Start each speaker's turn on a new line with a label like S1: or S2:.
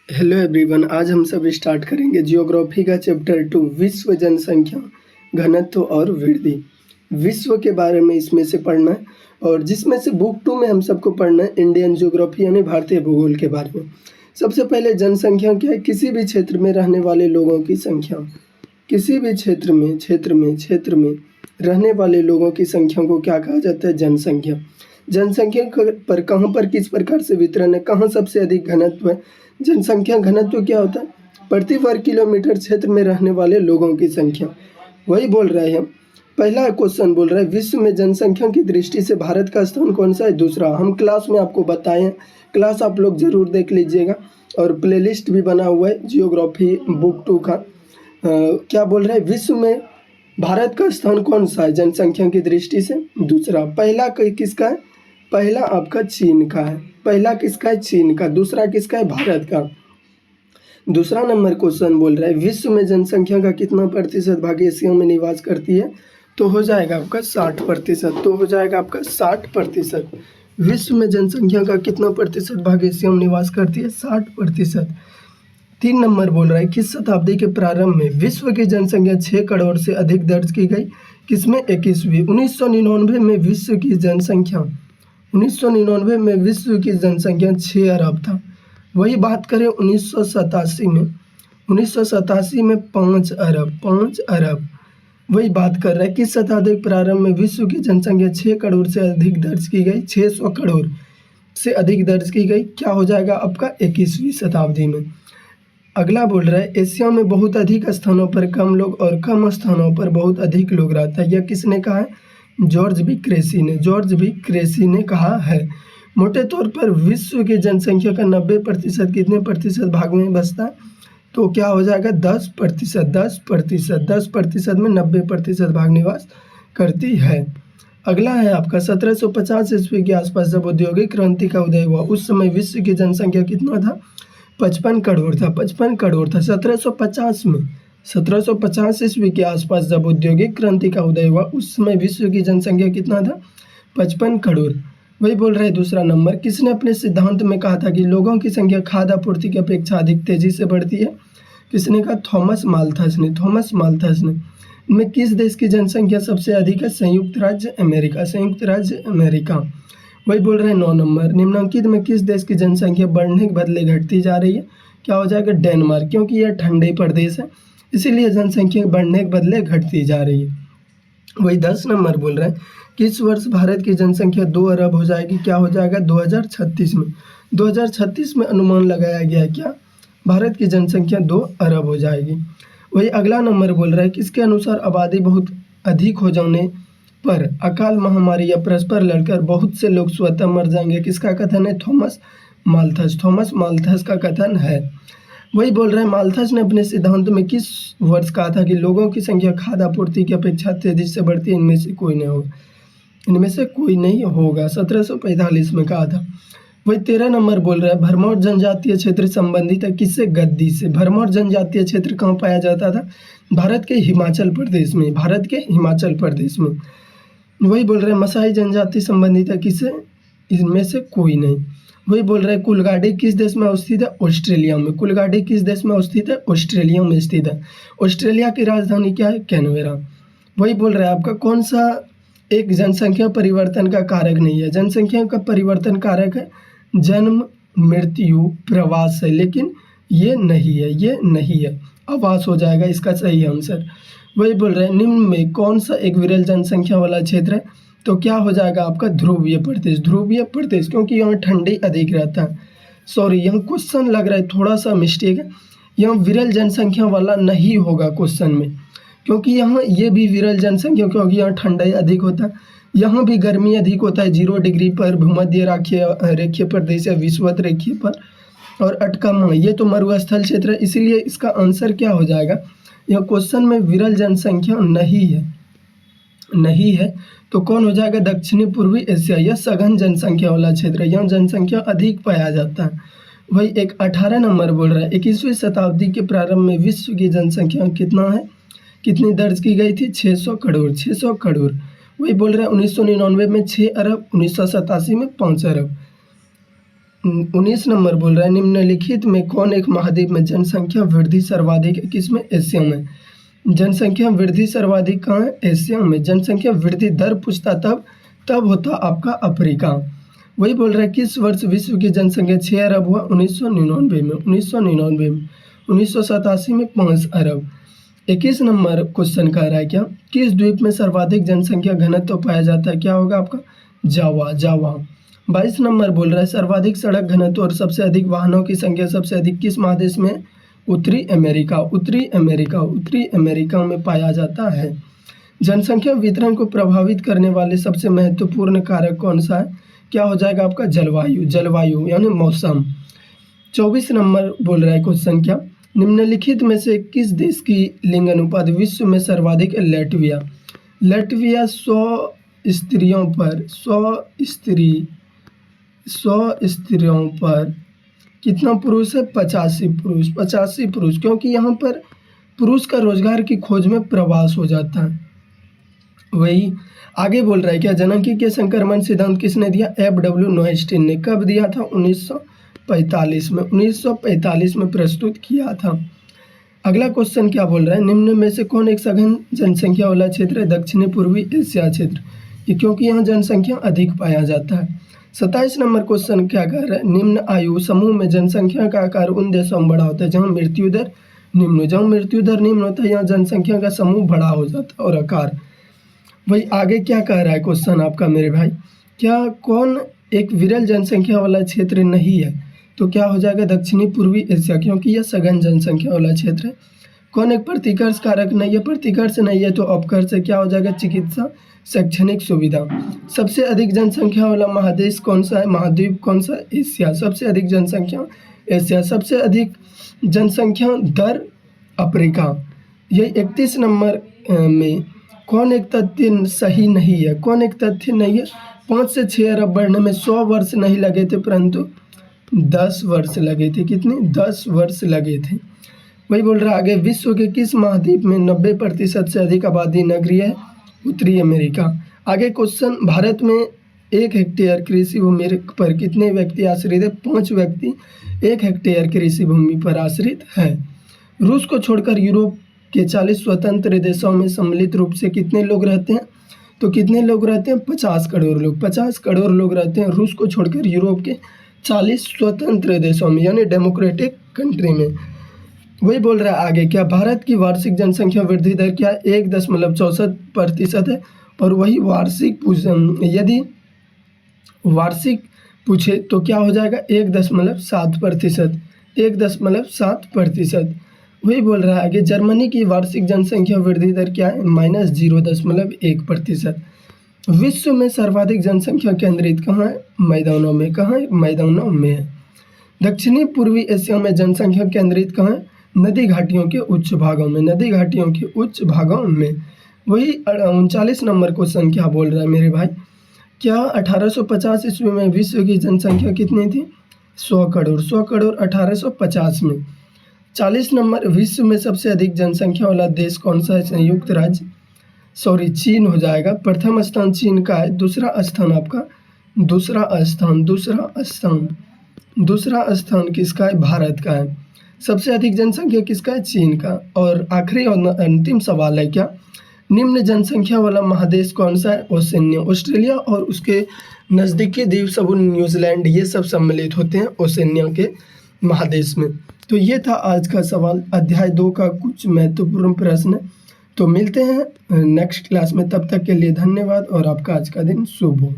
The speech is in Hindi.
S1: हेलो एवरीवन, आज हम सब स्टार्ट करेंगे जियोग्राफी का चैप्टर 2 विश्व जनसंख्या घनत्व और वृद्धि। विश्व के बारे में इसमें से पढ़ना है और जिसमें से बुक 2 में हम सबको पढ़ना है इंडियन ज्योग्राफी यानी भारतीय भूगोल के बारे में। सबसे पहले जनसंख्या क्या है? किसी भी क्षेत्र में रहने वाले लोगों की संख्या। किसी भी क्षेत्र में रहने वाले लोगों की संख्या को क्या कहा जाता है? जनसंख्या। जनसंख्या पर कहाँ पर किस प्रकार से वितरण है, कहाँ सबसे अधिक घनत्व है? जनसंख्या घनत्व क्या होता है? प्रति वर्ग किलोमीटर क्षेत्र में रहने वाले लोगों की संख्या। वही बोल रहे हैं। पहला क्वेश्चन बोल रहा है विश्व में जनसंख्या की दृष्टि से भारत का स्थान कौन सा है? दूसरा। हम क्लास में आपको बताए हैं, क्लास आप लोग जरूर देख लीजिएगा और प्लेलिस्ट भी बना हुआ है जियोग्राफी बुक 2 का। क्या बोल रहे हैं विश्व में भारत का स्थान कौन सा है जनसंख्या की दृष्टि से? दूसरा। पहला किसका है? पहला आपका चीन का है। पहला किसका है? चीन का। दूसरा किसका है? भारत का। दूसरा नंबर क्वेश्चन बोल रहा है विश्व में जनसंख्या का कितना प्रतिशत भाग एशिया में निवास करती है? तो हो जाएगा आपका 60%। तो हो जाएगा आपका 60%। विश्व में जनसंख्या का कितना प्रतिशत भाग एशिया में निवास करती है? 60%। 3 नंबर बोल रहा है किस शताब्दी के प्रारंभ में विश्व की जनसंख्या 6 करोड़ से अधिक दर्ज की गई? किसमें? 21वीं। 1999 में विश्व की जनसंख्या 6 अरब था। वही बात करें 1987 में, 1987 में 5 अरब। वही बात कर रहा है किस शताब्दी के प्रारंभ में विश्व की जनसंख्या 6 करोड़ से अधिक दर्ज की गई? 600 करोड़ से अधिक दर्ज की गई। क्या हो जाएगा आपका? 21वीं शताब्दी में। अगला बोल रहा है एशिया में बहुत अधिक स्थानों पर कम लोग और कम स्थानों पर बहुत अधिक लोग रहता है। यह किसने कहा है? जॉर्ज बी क्रेसी ने कहा है। मोटे तौर पर विश्व की जनसंख्या का 90% कितने प्रतिशत भाग में बसता है? तो क्या हो जाएगा? 10%। 10% में 90% भाग निवास करती है। अगला है आपका 1750 ईस्वी के आसपास जब औद्योगिक क्रांति का उदय हुआ उस समय विश्व की जनसंख्या कितना था? 55 करोड़ था। 55 करोड़ था 1750 में। 1750 ईस्वी के आसपास जब औद्योगिक क्रांति का उदय हुआ उस समय विश्व की जनसंख्या कितना था? 55 करोड़। वही बोल रहे दूसरा नंबर किसने अपने सिद्धांत में कहा था कि लोगों की संख्या खाद्य आपूर्ति की अपेक्षा अधिक तेजी से बढ़ती है? किसने कहा? थॉमस माल्थस ने। में किस देश की जनसंख्या सबसे अधिक है? संयुक्त राज्य अमेरिका। वही बोल रहे हैं 9 नंबर निम्नलिखित में किस देश की जनसंख्या बढ़ने के बदले घटती जा रही है? क्या हो जाएगा? डेनमार्क, क्योंकि यह ठंडे प्रदेश है इसीलिए जनसंख्या बढ़ने के बदले घटती जा रही है। वही 10 नंबर बोल रहे हैं किस वर्ष भारत की जनसंख्या 2 अरब हो जाएगी? क्या हो जाएगा? 2036 में। 2036 में अनुमान लगाया गया है क्या? भारत की जनसंख्या 2 अरब हो जाएगी। वही अगला नंबर बोल रहा है किसके अनुसार आबादी बहुत अधिक हो जाने पर अकाल महामारी या परस्पर लड़कर बहुत से लोग स्वतः मर जाएंगे? किसका कथन है? थॉमस माल्थस का कथन है। वही बोल रहे हैं माल्थस ने अपने सिद्धांत में किस वर्ष कहा था कि लोगों की संख्या खाद्य आपूर्ति की अपेक्षा तेजी से बढ़ती है? इनमें से कोई नहीं होगा। 1745 में कहा था। वही 13 नंबर बोल रहा है भरमौर जनजातीय क्षेत्र संबंधित है किससे? गद्दी से। भरमौर जनजातीय क्षेत्र कहाँ पाया जाता था? भारत के हिमाचल प्रदेश में। वही बोल रहे हैं मसाई जनजाति संबंधित है किससे? इनमें से कोई नहीं। वही बोल रहे हैं कुलगाड़ी किस देश में अवस्थित है? ऑस्ट्रेलिया में। कुलगाड़ी किस देश में अवस्थित है? ऑस्ट्रेलिया में स्थित है। ऑस्ट्रेलिया की राजधानी क्या है? कैनबेरा। वही बोल रहे हैं आपका कौन सा एक जनसंख्या परिवर्तन का कारक नहीं है? जनसंख्या का परिवर्तन कारक है जन्म, मृत्यु, प्रवास है, लेकिन ये नहीं है। आवास हो जाएगा इसका सही आंसर। वही बोल रहे हैं निम्न में कौन सा एक विरल जनसंख्या वाला क्षेत्र है? तो क्या हो जाएगा आपका? ध्रुवीय प्रदेश, क्योंकि यहाँ ठंडी अधिक रहता है। सॉरी, यहाँ क्वेश्चन लग रहा है थोड़ा सा मिस्टेक है। यहाँ विरल जनसंख्या वाला नहीं होगा क्वेश्चन में, क्योंकि यहाँ ये भी विरल जनसंख्या, क्योंकि यहाँ ठंडाई अधिक होता है, यहाँ भी गर्मी अधिक होता है 0 डिग्री पर भूमध्य रेखीय प्रदेश या विषुवत रेखीय पर, और अटकामा ये तो मरुस्थल क्षेत्र है, इसीलिए इसका आंसर क्या हो जाएगा? यह क्वेश्चन में विरल जनसंख्या नहीं है तो कौन हो जाएगा? दक्षिणी पूर्वी एशिया। यह सघन जनसंख्या वाला क्षेत्र है, यहाँ जनसंख्या अधिक पाया जाता है। वही एक 18 नंबर बोल रहा है 21वीं शताब्दी के प्रारंभ में विश्व की जनसंख्या कितनी दर्ज की गई थी? 600 करोड़। वही बोल रहे हैं 1999 में 6 अरब, 1987 में 5 अरब। 19 नंबर बोल रहा है निम्नलिखित में कौन एक महाद्वीप में जनसंख्या वृद्धि सर्वाधिक है? किसमें? एशिया में। जनसंख्या वृद्धि सर्वाधिक कहाँ है? एशिया में। जनसंख्या वृद्धि दर पूछता तब होता आपका अफ्रीका। वही बोल रहा है किस वर्ष विश्व की जनसंख्या 6 अरब हुआ? 1999 में। 1987 में 5 अरब। 21 नंबर क्वेश्चन कह रहा है क्या किस द्वीप में सर्वाधिक जनसंख्या घनत्व पाया जाता है? क्या होगा आपका? जावा। 22 नंबर बोल रहा है सर्वाधिक सड़क घनत्व और सबसे अधिक वाहनों की संख्या सबसे अधिक किस महादेश में? उत्तरी अमेरिका में पाया जाता है। जनसंख्या वितरण को प्रभावित करने वाले सबसे महत्वपूर्ण कारक कौन सा है? क्या हो जाएगा आपका? जलवायु यानी मौसम। 24 नंबर बोल रहा है क्वेश्चन क्या निम्नलिखित में से किस देश की लिंग अनुपात विश्व में सर्वाधिक है? लैटविया 100 स्त्रियों पर कितना पुरुष है? 85 पुरुष क्योंकि यहाँ पर पुरुष का रोजगार की खोज में प्रवास हो जाता है। वही आगे बोल रहा है क्या जननांगीय संक्रमण सिद्धांत किसने दिया? FW नोएस्टीन ने। कब दिया था? 1945 में प्रस्तुत किया था। अगला क्वेश्चन क्या बोल रहा है निम्न में से कौन एक सघन जनसंख्या वाला क्षेत्र है? दक्षिणी पूर्वी एशिया क्षेत्र, ये क्योंकि यहाँ जनसंख्या अधिक पाया जाता है। 27 नंबर क्वेश्चन क्या कह रहा है निम्न आयु समूह में जनसंख्या का आकार उन देशों में बड़ा होता है जहाँ मृत्यु दर निम्न होता है, यहाँ जनसंख्या का समूह बड़ा हो जाता है और आकार। वही आगे क्या कह रहा है क्वेश्चन आपका मेरे भाई क्या कौन एक विरल जनसंख्या वाला क्षेत्र नहीं है? तो क्या हो जाएगा? दक्षिणी पूर्वी एशिया, क्योंकि यह सघन जनसंख्या वाला क्षेत्र है। कौन एक प्रतिकर्ष कारक नहीं है? प्रतिकर्ष नहीं है तो अपकर्ष है। क्या हो जाएगा? चिकित्सा शैक्षणिक सुविधा। सबसे अधिक जनसंख्या वाला महादेश कौन सा है? महाद्वीप कौन सा? एशिया। सबसे अधिक जनसंख्या एशिया। सबसे अधिक जनसंख्या दर अफ्रीका। यही 31 नंबर में कौन एक तथ्य सही नहीं है? 5 से 6 अरब बढ़ने में 100 वर्ष नहीं लगे थे परंतु 10 वर्ष लगे थे। कितने? 10 वर्ष लगे थे। वही बोल रहा है आगे विश्व के किस महाद्वीप में 90% से अधिक आबादी नगरीय है? उत्तरी अमेरिका। आगे क्वेश्चन भारत में 1 हेक्टेयर कृषि भूमि पर कितने व्यक्ति आश्रित है? 5 व्यक्ति 1 हेक्टेयर कृषि भूमि पर आश्रित है। रूस को छोड़कर यूरोप के 40 स्वतंत्र देशों में सम्मिलित रूप से कितने लोग रहते हैं? तो कितने लोग रहते हैं? 50 करोड़ लोग। 50 करोड़ लोग रहते हैं रूस को छोड़कर यूरोप के 40 स्वतंत्र देशों में यानी डेमोक्रेटिक कंट्री में। वही बोल रहा है आगे क्या भारत की वार्षिक जनसंख्या वृद्धि दर क्या 1.64% है? और वही यदि वार्षिक पूछे तो क्या हो जाएगा? 1.7%। 1.7%। वही बोल रहा है आगे जर्मनी की वार्षिक जनसंख्या वृद्धि दर क्या है? -0.1%। विश्व में सर्वाधिक जनसंख्या केंद्रित कहाँ है? मैदानों में। कहाँ है? मैदानों में है। दक्षिणी पूर्वी एशिया में जनसंख्या केंद्रित कहाँ है? नदी घाटियों के उच्च भागों में। वही 39 नंबर क्वेश्चन क्या बोल रहा है मेरे भाई क्या 1850 ईस्वी में विश्व की जनसंख्या कितनी थी? 100 करोड़। 100 करोड़ 1850 में। 40 नंबर विश्व में सबसे अधिक जनसंख्या वाला देश कौन सा है? चीन हो जाएगा। प्रथम स्थान चीन का है। दूसरा स्थान किसका है? भारत का है। सबसे अधिक जनसंख्या किसका है? चीन का। और आखिरी और अंतिम सवाल है क्या निम्न जनसंख्या वाला महादेश कौन सा है? ओशनिया। ऑस्ट्रेलिया और उसके नज़दीकी द्वीप समूह न्यूजीलैंड ये सब सम्मिलित होते हैं ओशनिया के महादेश में। तो ये था आज का सवाल अध्याय 2 का कुछ महत्वपूर्ण प्रश्न। तो मिलते हैं नेक्स्ट क्लास में, तब तक के लिए धन्यवाद और आपका आज का दिन शुभ हो।